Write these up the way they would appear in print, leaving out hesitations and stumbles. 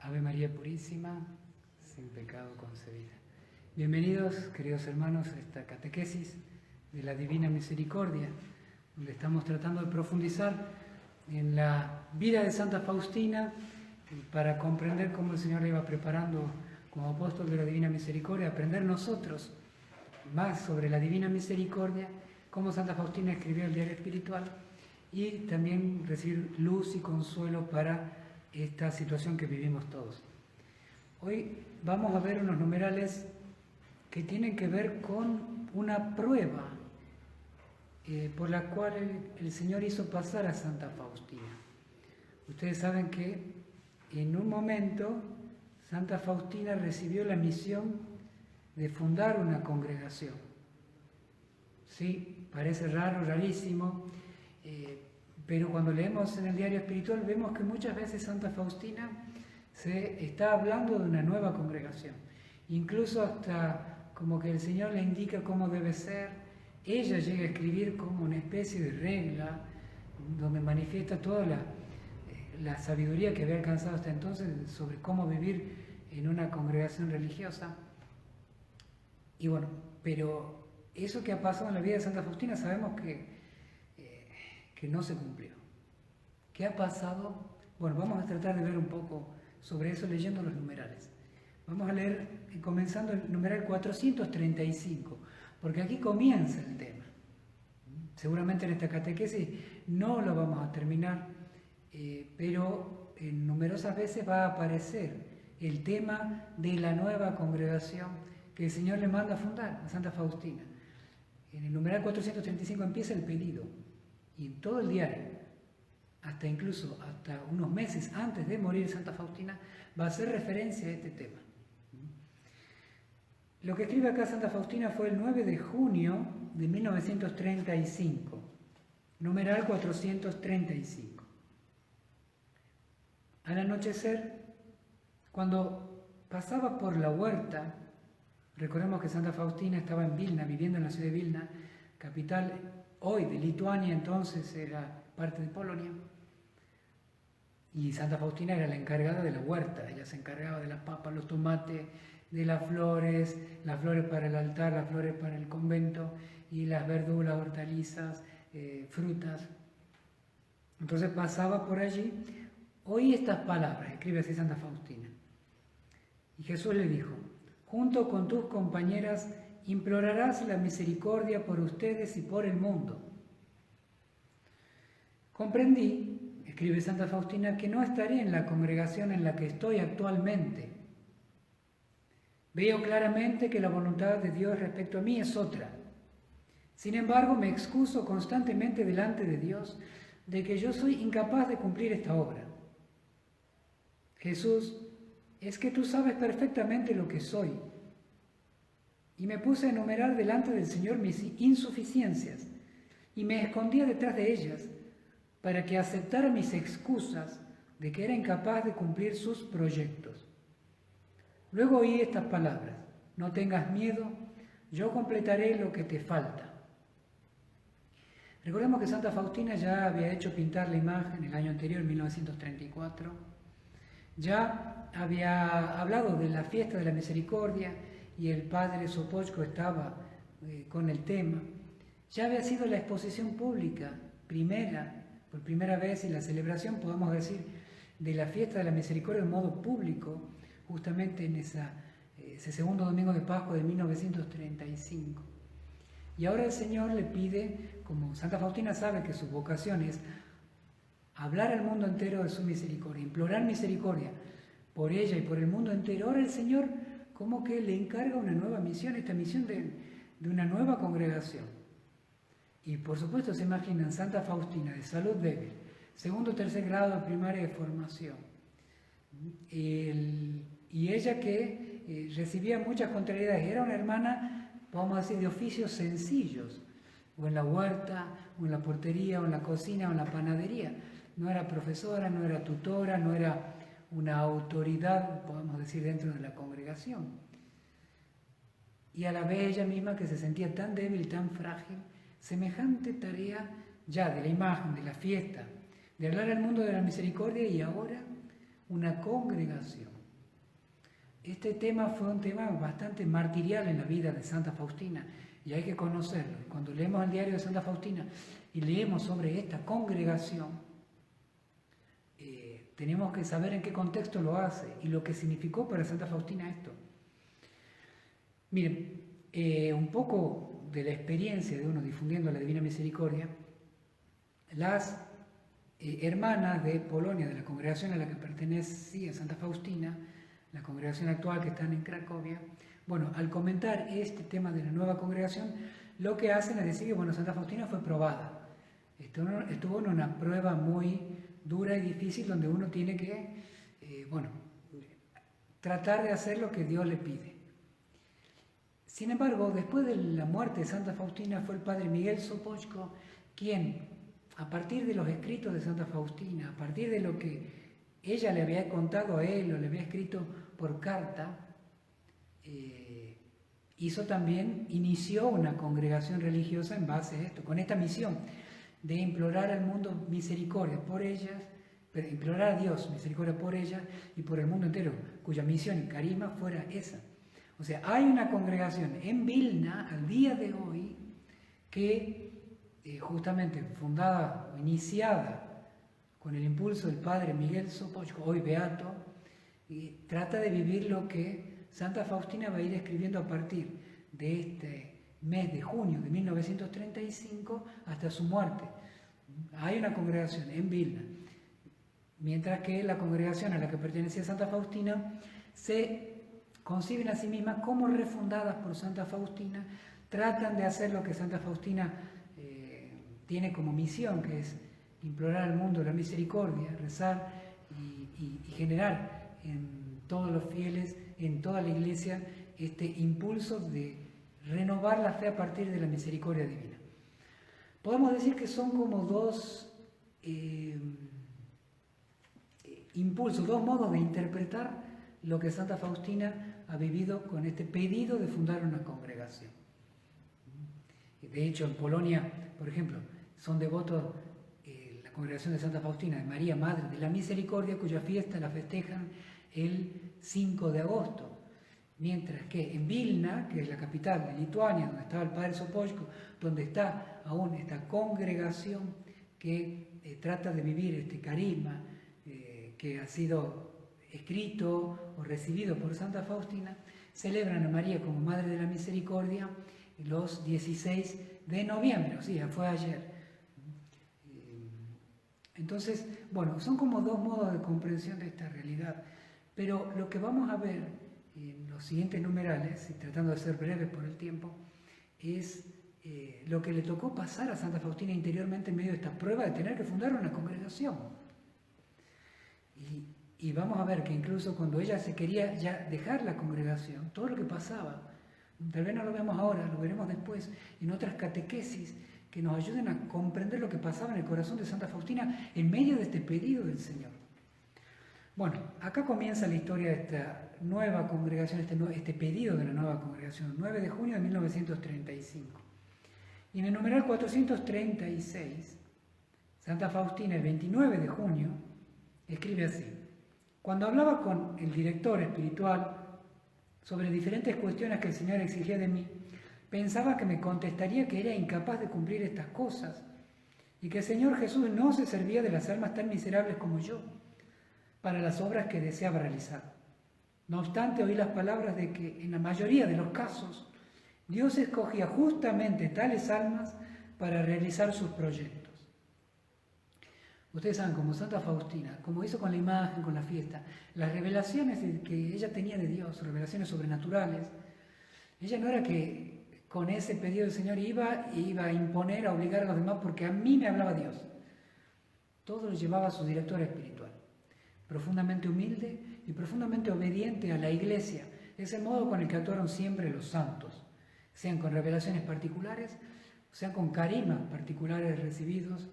Ave María Purísima, sin pecado concebida. Bienvenidos, queridos hermanos, a esta catequesis de la Divina Misericordia, donde estamos tratando de profundizar en la vida de Santa Faustina para comprender cómo el Señor le iba preparando como apóstol de la Divina Misericordia, aprender nosotros más sobre la Divina Misericordia, cómo Santa Faustina escribió el diario espiritual y también recibir luz y consuelo para esta situación que vivimos todos. Hoy vamos a ver unos numerales que tienen que ver con una prueba por la cual el Señor hizo pasar a Santa Faustina. Ustedes saben que en un momento Santa Faustina recibió la misión de fundar una congregación. Sí, parece raro, rarísimo, pero cuando leemos en el diario espiritual vemos que muchas veces Santa Faustina se está hablando de una nueva congregación. Incluso hasta como que el Señor le indica cómo debe ser. Ella llega a escribir como una especie de regla donde manifiesta toda la sabiduría que había alcanzado hasta entonces sobre cómo vivir en una congregación religiosa. Y bueno, pero eso que ha pasado en la vida de Santa Faustina sabemos que no se cumplió. ¿Qué ha pasado? Bueno, vamos a tratar de ver un poco sobre eso leyendo los numerales. Vamos a leer, comenzando el numeral 435, porque aquí comienza el tema. Seguramente en esta catequesis no lo vamos a terminar, pero en numerosas veces va a aparecer el tema de la nueva congregación que el Señor le manda a fundar, a Santa Faustina. En el numeral 435 empieza el pedido. Y en todo el diario, hasta unos meses antes de morir Santa Faustina, va a hacer referencia a este tema. Lo que escribe acá Santa Faustina fue el 9 de junio de 1935, numeral 435. Al anochecer, cuando pasaba por la huerta, recordemos que Santa Faustina estaba en Vilna, viviendo en la ciudad de Vilna, capital hoy de Lituania, entonces era parte de Polonia, y Santa Faustina era la encargada de la huerta. Ella se encargaba de las papas, los tomates, de las flores para el altar, las flores para el convento, y las verduras, hortalizas, frutas. Entonces pasaba por allí, oí estas palabras, escribe así Santa Faustina, y Jesús le dijo: junto con tus compañeras implorarás la misericordia por ustedes y por el mundo. Comprendí, escribe Santa Faustina, que no estaré en la congregación en la que estoy actualmente. Veo claramente que la voluntad de Dios respecto a mí es otra. Sin embargo, me excuso constantemente delante de Dios de que yo soy incapaz de cumplir esta obra. Jesús, es que tú sabes perfectamente lo que soy. Y me puse a enumerar delante del Señor mis insuficiencias y me escondía detrás de ellas para que aceptara mis excusas de que era incapaz de cumplir sus proyectos. Luego oí estas palabras: no tengas miedo, yo completaré lo que te falta. Recordemos que Santa Faustina ya había hecho pintar la imagen el año anterior, en 1934. Ya había hablado de la fiesta de la misericordia y el padre Sopochko estaba con el tema. Ya había sido la exposición pública por primera vez, y la celebración, podemos decir, de la fiesta de la misericordia en modo público, justamente en ese segundo domingo de Pascua de 1935. Y ahora el Señor le pide, como Santa Faustina sabe que su vocación es hablar al mundo entero de su misericordia, implorar misericordia por ella y por el mundo entero, ahora el Señor como que le encarga una nueva misión, esta misión de una nueva congregación. Y por supuesto se imaginan Santa Faustina, de salud débil, segundo o tercer grado de primaria de formación, y ella que recibía muchas contrariedades. Era una hermana, vamos a decir, de oficios sencillos, o en la huerta, o en la portería, o en la cocina, o en la panadería. No era profesora, no era tutora, no era una autoridad, podemos decir, dentro de la congregación. Y a la vez ella misma, que se sentía tan débil, tan frágil, semejante tarea ya de la imagen, de la fiesta, de hablar al mundo de la misericordia, y ahora una congregación. este tema fue un tema bastante martirial en la vida de Santa Faustina y hay que conocerlo. Cuando leemos el diario de Santa Faustina y leemos sobre esta congregación, tenemos que saber en qué contexto lo hace y lo que significó para Santa Faustina esto. Miren, un poco de la experiencia de uno difundiendo la Divina Misericordia, las hermanas de Polonia, de la congregación a la que pertenecía Santa Faustina, la congregación actual que están en Cracovia, bueno, al comentar este tema de la nueva congregación, lo que hacen es decir que, bueno, Santa Faustina fue probada. Estuvo en una prueba muy dura y difícil donde uno tiene que, tratar de hacer lo que Dios le pide. Sin embargo, después de la muerte de Santa Faustina fue el padre Miguel Sopoćko quien, a partir de los escritos de Santa Faustina, a partir de lo que ella le había contado a él o le había escrito por carta, inició una congregación religiosa en base a esto, con esta misión de implorar al mundo misericordia por ellas, implorar a Dios misericordia por ellas y por el mundo entero, cuya misión y carisma fuera esa. O sea, hay una congregación en Vilna al día de hoy que justamente fundada o iniciada con el impulso del padre Miguel Sopoćko, hoy beato, trata de vivir lo que Santa Faustina va a ir escribiendo a partir de este mes de junio de 1935 hasta su muerte. Hay una congregación en Vilna, mientras que la congregación a la que pertenecía Santa Faustina se conciben a sí mismas como refundadas por Santa Faustina, tratan de hacer lo que Santa Faustina tiene como misión, que es implorar al mundo la misericordia, rezar y generar en todos los fieles, en toda la Iglesia, este impulso de renovar la fe a partir de la misericordia divina. Podemos decir que son como dos impulsos, dos modos de interpretar lo que Santa Faustina ha vivido con este pedido de fundar una congregación. De hecho, en Polonia, por ejemplo, son devotos la congregación de Santa Faustina, de María, Madre de la Misericordia, cuya fiesta la festejan el 5 de agosto. Mientras que en Vilna, que es la capital de Lituania, donde estaba el padre Sopoćko, donde está aún esta congregación que trata de vivir este carisma que ha sido escrito o recibido por Santa Faustina, celebran a María como Madre de la Misericordia los 16 de noviembre, o sea, fue ayer. Entonces, bueno, son como dos modos de comprensión de esta realidad, pero lo que vamos a ver en los siguientes numerales, y tratando de ser breves por el tiempo, es lo que le tocó pasar a Santa Faustina interiormente en medio de esta prueba de tener que fundar una congregación. Y vamos a ver que incluso cuando ella se quería ya dejar la congregación, todo lo que pasaba, tal vez no lo vemos ahora, lo veremos después en otras catequesis que nos ayuden a comprender lo que pasaba en el corazón de Santa Faustina en medio de este pedido del Señor. Bueno, acá comienza la historia de esta nueva congregación, este pedido de la nueva congregación, 9 de junio de 1935. Y en el numeral 436, Santa Faustina, el 29 de junio, escribe así: cuando hablaba con el director espiritual sobre diferentes cuestiones que el Señor exigía de mí, pensaba que me contestaría que era incapaz de cumplir estas cosas y que el Señor Jesús no se servía de las almas tan miserables como yo para las obras que deseaba realizar. No obstante, oí las palabras de que en la mayoría de los casos Dios escogía justamente tales almas para realizar sus proyectos. Ustedes saben, como Santa Faustina, como hizo con la imagen, con la fiesta, las revelaciones que ella tenía de Dios, revelaciones sobrenaturales, ella no era que con ese pedido del Señor iba a imponer, a obligar a los demás, porque a mí me hablaba Dios. Todo lo llevaba a su director espiritual, profundamente humilde y profundamente obediente a la Iglesia. Es el modo con el que actuaron siempre los santos, sean con revelaciones particulares, sean con carismas particulares recibidos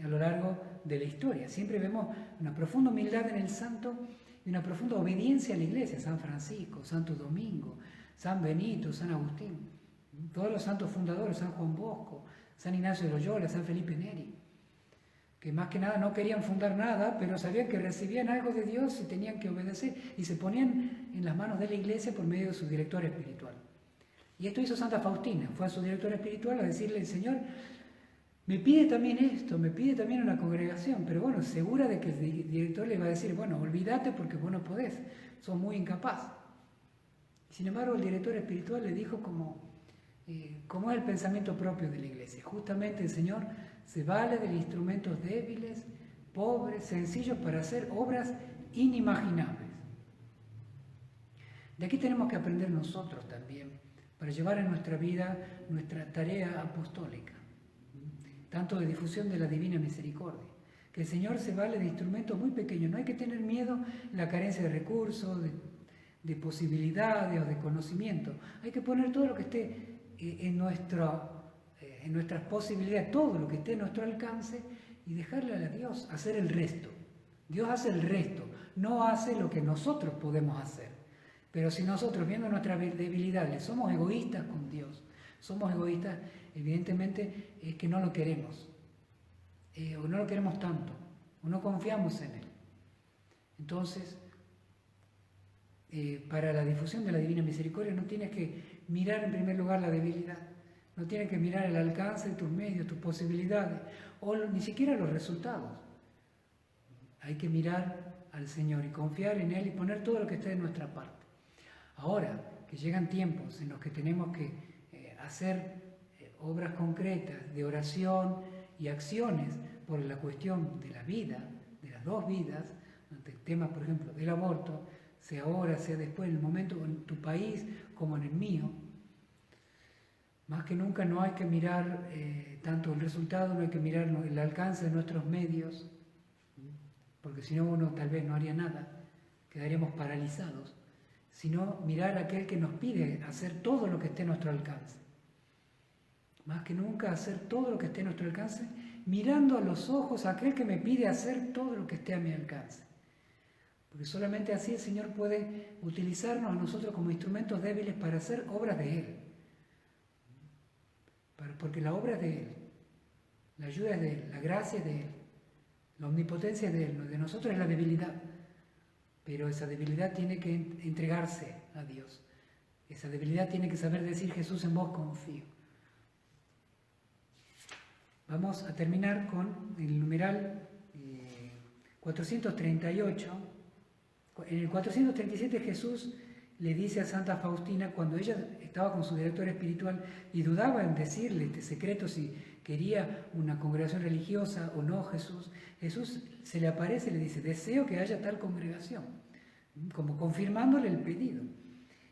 a lo largo de la historia. Siempre vemos una profunda humildad en el santo y una profunda obediencia a la Iglesia. San Francisco, Santo Domingo, San Benito, San Agustín, todos los santos fundadores, San Juan Bosco, San Ignacio de Loyola, San Felipe Neri. que más que nada no querían fundar nada, pero sabían que recibían algo de Dios y tenían que obedecer, y se ponían en las manos de la iglesia por medio de su director espiritual. Y esto hizo Santa Faustina, fue a su director espiritual a decirle: el Señor me pide también esto, me pide también una congregación, pero bueno, segura de que el director le va a decir: bueno, olvídate porque vos no podés, sos muy incapaz. Sin embargo, el director espiritual le dijo como es el pensamiento propio de la iglesia. Justamente el Señor se vale de instrumentos débiles, pobres, sencillos para hacer obras inimaginables. De aquí tenemos que aprender nosotros también, para llevar en nuestra vida nuestra tarea apostólica, tanto de difusión de la divina misericordia, que el Señor se vale de instrumentos muy pequeños. No hay que tener miedo en la carencia de recursos, de posibilidades o de conocimiento. Hay que poner todo lo que esté en nuestras posibilidades, todo lo que esté a nuestro alcance, y dejarle a Dios hacer el resto. Dios hace el resto, no hace lo que nosotros podemos hacer. Pero si nosotros, viendo nuestras debilidades, somos egoístas con Dios, somos egoístas, evidentemente es que no lo queremos, o no lo queremos tanto, o no confiamos en Él. Entonces, para la difusión de la Divina Misericordia no tienes que mirar en primer lugar la debilidad, no tienes que mirar el alcance de tus medios, tus posibilidades, o ni siquiera los resultados. Hay que mirar al Señor y confiar en Él y poner todo lo que esté de nuestra parte. Ahora que llegan tiempos en los que tenemos que hacer obras concretas de oración y acciones por la cuestión de la vida, de las dos vidas, ante el tema, por ejemplo, del aborto, sea ahora, sea después, en el momento en tu país como en el mío, más que nunca no hay que mirar tanto el resultado, no hay que mirar el alcance de nuestros medios, porque si no uno tal vez no haría nada, quedaríamos paralizados, sino mirar a aquel que nos pide hacer todo lo que esté a nuestro alcance. Más que nunca hacer todo lo que esté a nuestro alcance, mirando a los ojos a aquel que me pide hacer todo lo que esté a mi alcance. Porque solamente así el Señor puede utilizarnos a nosotros como instrumentos débiles para hacer obras de Él. Porque la obra es de Él, la ayuda es de Él, la gracia es de Él, la omnipotencia es de Él, de nosotros es la debilidad. Pero esa debilidad tiene que entregarse a Dios. Esa debilidad tiene que saber decir: Jesús, en vos confío. Vamos a terminar con el numeral 438. En el 437 Jesús le dice a Santa Faustina, cuando ella estaba con su director espiritual y dudaba en decirle este secreto si quería una congregación religiosa o no, Jesús se le aparece y le dice: deseo que haya tal congregación, como confirmándole el pedido.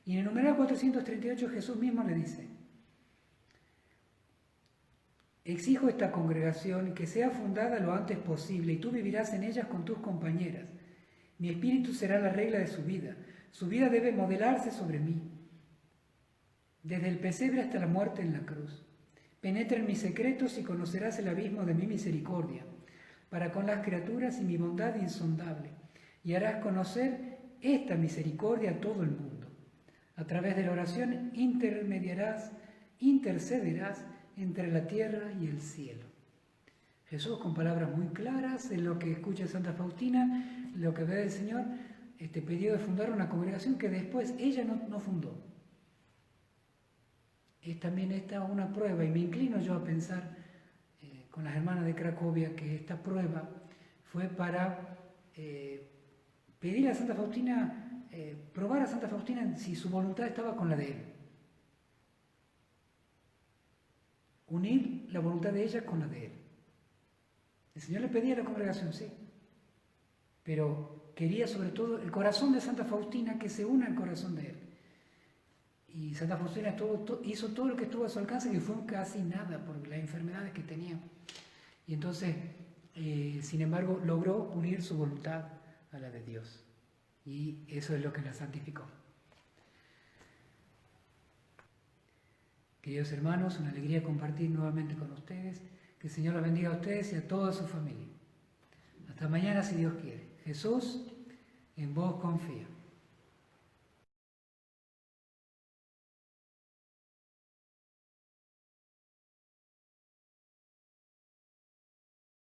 Y en el numeral 438 Jesús mismo le dice: exijo esta congregación que sea fundada lo antes posible y tú vivirás en ellas con tus compañeras. Mi espíritu será la regla de su vida debe modelarse sobre mí, desde el pesebre hasta la muerte en la cruz. Penetra en mis secretos y conocerás el abismo de mi misericordia, para con las criaturas y mi bondad insondable, y harás conocer esta misericordia a todo el mundo. A través de la oración intercederás entre la tierra y el cielo. Jesús, con palabras muy claras, en lo que escucha Santa Faustina, lo que ve del Señor, este pedido de fundar una congregación que después ella no fundó. Es también esta una prueba, y me inclino yo a pensar con las hermanas de Cracovia que esta prueba fue para pedir a Santa Faustina, probar a Santa Faustina si su voluntad estaba con la de él. Unir la voluntad de ella con la de él. El Señor le pedía a la congregación, sí, pero quería sobre todo el corazón de Santa Faustina que se una al corazón de él. Y Santa Faustina hizo todo lo que estuvo a su alcance, que fue casi nada por las enfermedades que tenía. Y entonces, sin embargo, logró unir su voluntad a la de Dios. Y eso es lo que la santificó. Queridos hermanos, una alegría compartir nuevamente con ustedes. Que el Señor los bendiga a ustedes y a toda su familia. Hasta mañana, si Dios quiere. Jesús, en vos confío.